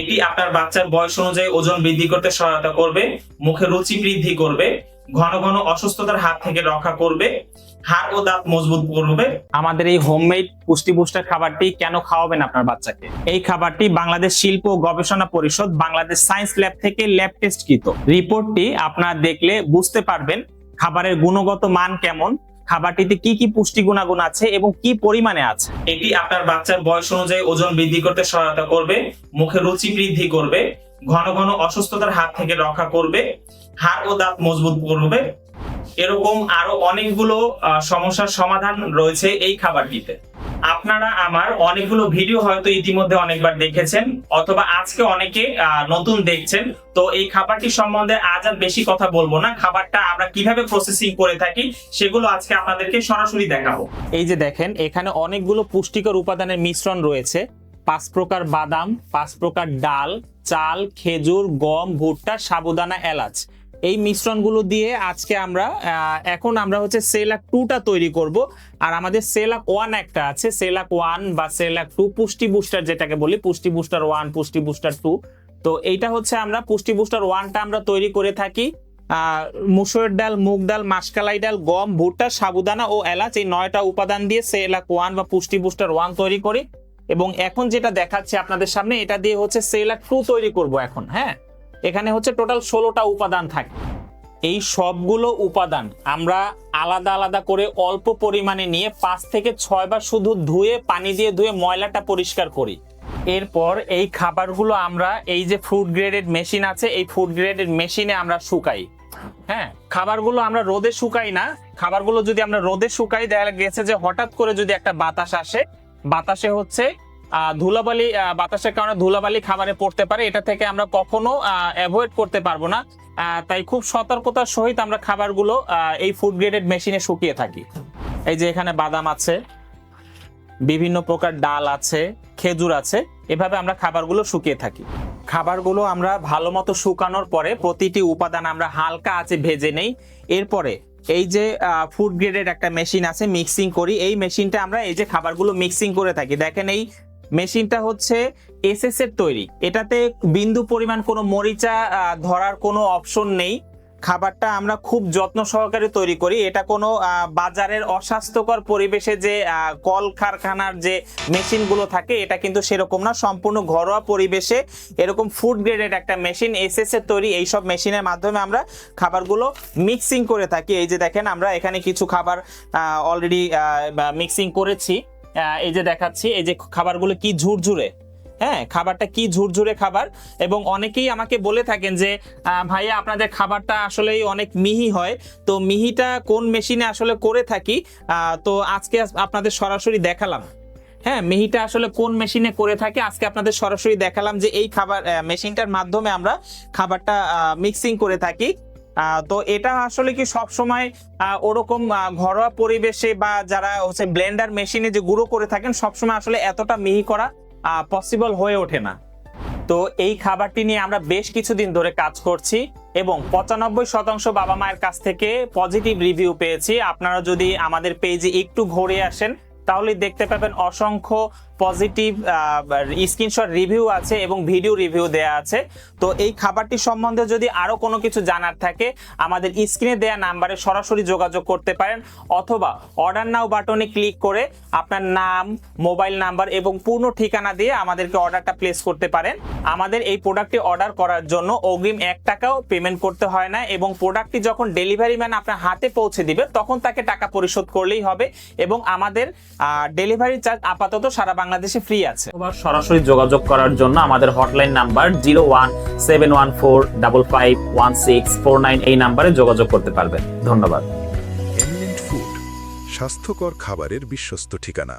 এটি আপনার বাচ্চার বয়স অনুযায়ী ওজন বৃদ্ধি করতে সহায়তা করবে, মুখের রুচি বৃদ্ধি করবে, ঘন ঘন অসুস্থতার হাত থেকে রক্ষা করবে, হাড় ও দাঁত মজবুত করবে। আমাদের এই হোমমেড পুষ্টি বুস্টার খাবারটি কেন খাওয়াবেন আপনার বাচ্চাকে? এই খাবারটি বাংলাদেশ শিল্প ও গবেষণা পরিষদ বাংলাদেশ সায়েন্স ল্যাব থেকে ল্যাব টেস্টকৃত। রিপোর্টটি আপনারা দেখলে বুঝতে পারবেন খাবারের গুণগত মান কেমন, খাবারটিতে কি কি পুষ্টি গুণাগুণ আছে এবং কি পরিমাণে আছে। এটি আপনার বাচ্চার বয়স অনুযায়ী ওজন বৃদ্ধি করতে সহায়তা করবে, মুখের রুচি বৃদ্ধি করবে, ঘন ঘন অসুস্থতার হাত থেকে রক্ষা করবে, হাড় ও দাঁত মজবুত করবে। এরকম আরো অনেকগুলো সমস্যার সমাধান রয়েছে এই খাবারটিতে। আপনারা আমার অনেকগুলো ভিডিও হয়তো ইতিমধ্যে অনেকবার দেখেছেন অথবা আজকে অনেকে নতুন দেখছেন। তো এই খাবারটি সম্বন্ধে আজ আর বেশি কথা বলবো না, খাবারটা আমরা কিভাবে প্রসেসিং করে থাকি সেগুলো আজকে আপনাদেরকে সরাসরি দেখাবো। এই যে দেখেন, এখানে অনেকগুলো পুষ্টিকর উপাদানের মিশ্রণ রয়েছে। 5 প্রকার বাদাম, 5 প্রকার ডাল, চাল, খেজুর, গম, ভুট্টা, সাবুদানা, এলাচ। এই মিশ্রণগুলো দিয়ে আজকে আমরা এখন আমরা হচ্ছে সেলাক 2টা তৈরি করব। আর আমাদের সেলাক 1 একটা আছে, সেলাক 1 বা সেলাক 2 পুষ্টি বুস্টার যেটাকে বলি, পুষ্টি বুস্টার 1, পুষ্টি বুস্টার 2। তো এইটা হচ্ছে আমরা পুষ্টি বুস্টার 1টা আমরা তৈরি করে থাকি মুসুরের ডাল, মুগ ডাল, মাসকলাই ডাল, গম, ভুট্টা, সাবুদানা ও এলাচ, এই 9টা উপাদান দিয়ে সেলাক 1 বা পুষ্টি বুস্টার 1 তৈরি করি। এবং এখন যেটা দেখাচ্ছি আপনাদের সামনে, এটা দিয়ে হচ্ছে সেলাক 2 তৈরি করব এখন। হ্যাঁ, এখানে হচ্ছে টোটাল 16টা উপাদান থাকে। এই সবগুলো উপাদান আমরা আলাদা আলাদা করে অল্প পরিমাণে নিয়ে 5 থেকে 6 বার শুধু ধুয়ে, পানি দিয়ে ধুয়ে ময়লাটা পরিষ্কার করি। এরপর এই খাবারগুলো আমরা এই যে ফুড গ্রেডেড মেশিন আছে, এই ফুড গ্রেডেড মেশিনে আমরা শুকাই। হ্যাঁ, খাবারগুলো আমরা রোদে শুকাই না। খাবারগুলো যদি আমরা রোদে শুকাই, দেখা গেছে যে হঠাৎ করে যদি একটা বাতাস আসে, বাতাসে হচ্ছে ধুলাবালি, বাতাসের কারণে ধুলাবালি খাবারে পড়তে পারে। এটা থেকে আমরা কখনো অ্যাভয়েড করতে পারবো না। তাই খুব সতর্কতার সহিত আমরা খাবারগুলো এই ফুড গ্রেডেড মেশিনে শুকিয়ে থাকি। এই যে এখানে বাদাম আছে, বিভিন্ন প্রকার ডাল আছে, খেজুর আছে, এভাবে আমরা খাবারগুলো শুকিয়ে থাকি। খাবারগুলো আমরা ভালো মতো শুকানোর পরে প্রতিটি উপাদান আমরা হালকা আঁচে ভেজে নেই। এরপরে এই যে ফুড গ্রেডের একটা মেশিন আছে, মিক্সিং করি। এই মেশিনটা আমরা এই যে খাবারগুলো মিক্সিং করে থাকি। দেখেন, এই মেশিনটা হচ্ছে এসএস এর তৈরি। এটাতে বিন্দু পরিমাণ কোনো মরিচা ধরার কোনো অপশন নেই। খাবারটা আমরা খুব যত্ন সহকারে তৈরি করি। এটা কোনো বাজারের অস্বাস্থ্যকর পরিবেশে যে কল কারখানার যে মেশিনগুলো থাকে, এটা কিন্তু সেরকম না। সম্পূর্ণ ঘরোয়া পরিবেশে এরকম ফুড গ্রেডেড একটা মেশিন এসএস এর তৈরি। এইসব মেশিনের মাধ্যমে আমরা খাবারগুলো মিক্সিং করে থাকি। এই যে দেখেন, আমরা এখানে কিছু খাবার অলরেডি মিক্সিং করেছি। এই যে দেখাচ্ছি, এই যে খাবারগুলো কি ঝুরঝুরে। হ্যাঁ, খাবারটা কি ঝুরঝুরে খাবার। এবং অনেকেই আমাকে বলে থাকেন যে ভাইয়া আপনাদের খাবারটা আসলেই অনেক মিহি হয়। তো মিহিটা কোন মেশিনে আসলে করে থাকি, তো আজকে আপনাদের সরাসরি দেখালাম। হ্যাঁ, মিহিটা আসলে কোন মেশিনে করে থাকে আজকে আপনাদের সরাসরি দেখালাম যে এই খাবার মেশিনটার মাধ্যমে আমরা খাবারটা মিক্সিং করে থাকি। তো এটা আসলে কি সব সময় ওরকম ঘরোয়া পরিবেশে বা যারা হচ্ছে ব্লেন্ডার মেশিনে যে গুঁড়ো করে থাকেন, সবসময় আসলে এতটা মিহি করা পসিবল হয়ে ওঠে না। তো এই খাবারটি নিয়ে আমরা বেশ কিছুদিন ধরে কাজ করছি এবং 95% বাবা মায়ের কাছ থেকে পজিটিভ রিভিউ পেয়েছি। আপনারা যদি আমাদের পেজে একটু ঘুরে আসেন তাহলে দেখতে পাবেন অসংখ্য পজিটিভ স্ক্রিনশট রিভিউ আছে এবং ভিডিও রিভিউ দেয়া আছে। তো এই খাবারটি সম্বন্ধে যদি আরো কোনো কিছু জানার থাকে, আমাদের স্ক্রিনে দেয়া নাম্বারে সরাসরি যোগাযোগ করতে পারেন, অথবা অর্ডার নাও বাটনে ক্লিক করে আপনার নাম, মোবাইল নাম্বার এবং পূর্ণ ঠিকানা দিয়ে আমাদেরকে অর্ডারটা প্লেস করতে পারেন। আমাদের এই প্রোডাক্টটি অর্ডার করার জন্য অগ্রিম 1 টাকাও পেমেন্ট করতে হয় না এবং প্রোডাক্টটি যখন ডেলিভারি ম্যান আপনার হাতে পৌঁছে দিবে তখন তাকে টাকা পরিশোধ করলেই হবে। এবং আমাদের ডেলিভারি চার্জ আপাতত সারা বাংলাদেশে ফ্রি আছে। সরাসরি যোগাযোগ করার জন্য আমাদের হটলাইন নাম্বার 01714551649, এই নাম্বারে যোগাযোগ করতে পারবেন। ধন্যবাদ। এমিনেন্ট ফুড, স্বাস্থ্যকর খাবারের বিশ্বস্ত ঠিকানা।